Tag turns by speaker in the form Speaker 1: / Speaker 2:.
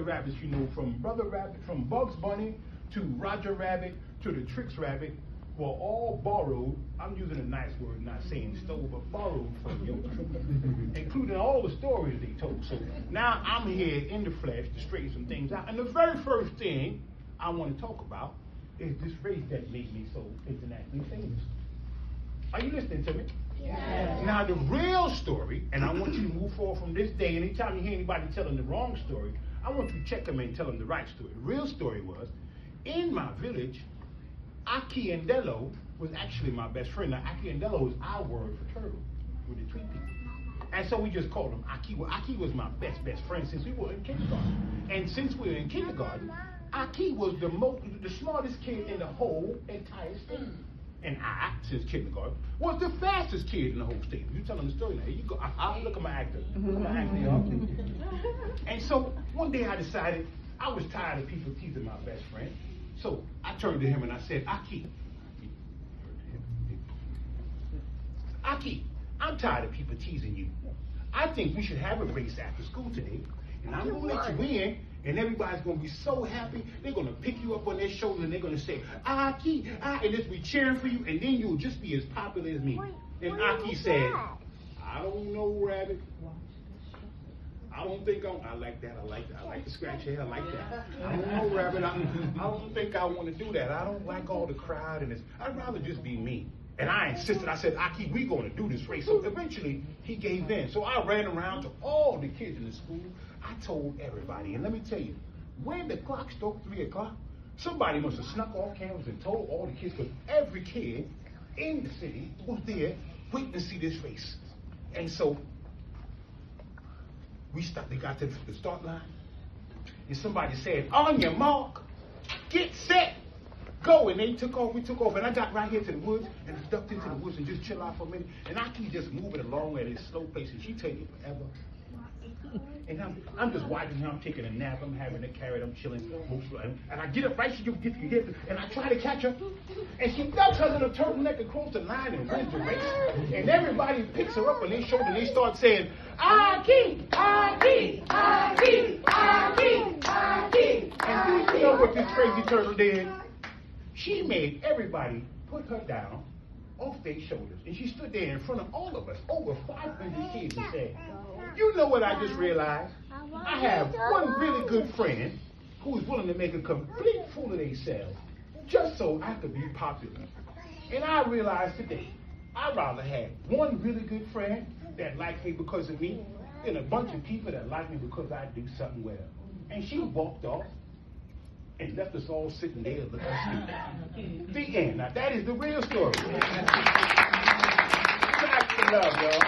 Speaker 1: rabbits, you know, from Brodah Rabbit, from Bugs Bunny to Roger Rabbit to the Tricks Rabbit, were all borrowed. I'm using a nice word, not saying stole, but borrowed from you, including all the stories they told. So now I'm here in the flesh to straighten some things out. And the very first thing I want to talk about is this race that made me so internationally famous. Are you listening to me?
Speaker 2: Yes.
Speaker 1: Now the real story, and I want you to move forward from this day, anytime you hear anybody telling the wrong story, I want you to check them and tell them the right story. The real story was, in my village, Aki and Dello was actually my best friend. Now Aki and Dello is our word for turtle with the tweet people. And so we just called him Aki. Well, Aki was my best friend since we were in kindergarten. And since we were in kindergarten, Aki was the smartest kid in the whole entire state. And I, since kindergarten, was the fastest kid in the whole state. You telling the story now. Here you go. Look at my actor. Look at my actor, y'all. And so one day I decided I was tired of people teasing my best friend. So I turned to him and I said, Aki, I'm tired of people teasing you. I think we should have a race after school today, and I'm going to let you in, and everybody's going to be so happy. They're going to pick you up on their shoulder, and they're going to say, Aki, and just be cheering for you, and then you'll just be as popular as me. And Aki said, I don't know, Rabbit. I don't think I like that. I like to scratch your head. I like that. I don't know, Rabbit. I don't think I want to do that. I don't like all the crowd and this. I'd rather just be me. And I insisted. I said, Aki, we're going to do this race. So eventually, he gave in. So I ran around to all the kids in the school. I told everybody. And let me tell you, when the clock struck 3 o'clock, somebody must have snuck off cameras and told all the kids, because every kid in the city was there waiting to see this race. And so they got to the start line, and somebody said, on your mark, get set, go. And they took off, we took off, and I got right here to the woods, and I ducked into the woods and just chill out for a minute, and I keep just moving along at a slow pace, and she taking forever. And I'm just watching her, I'm taking a nap, I'm having a carrot, I'm chilling, and I get up right, she gets hit, and I try to catch her, and she ducks her little turtleneck across the line and wins the race. And everybody picks her up on their shoulder, and they start saying, Aki, Aki, Aki, Aki, Aki. And do you know what this crazy turtle did? She made everybody put her down off their shoulders, and she stood there in front of all of us, over 500 kids, and said, you know what I just realized? I have one really good friend who is willing to make a complete fool of themselves just so I could be popular. And I realized today, I'd rather have one really good friend that likes me because of me than a bunch of people that like me because I do something well. And she walked off and left us all sitting there looking stupid. The end. Now that is the real story. Back to love, y'all.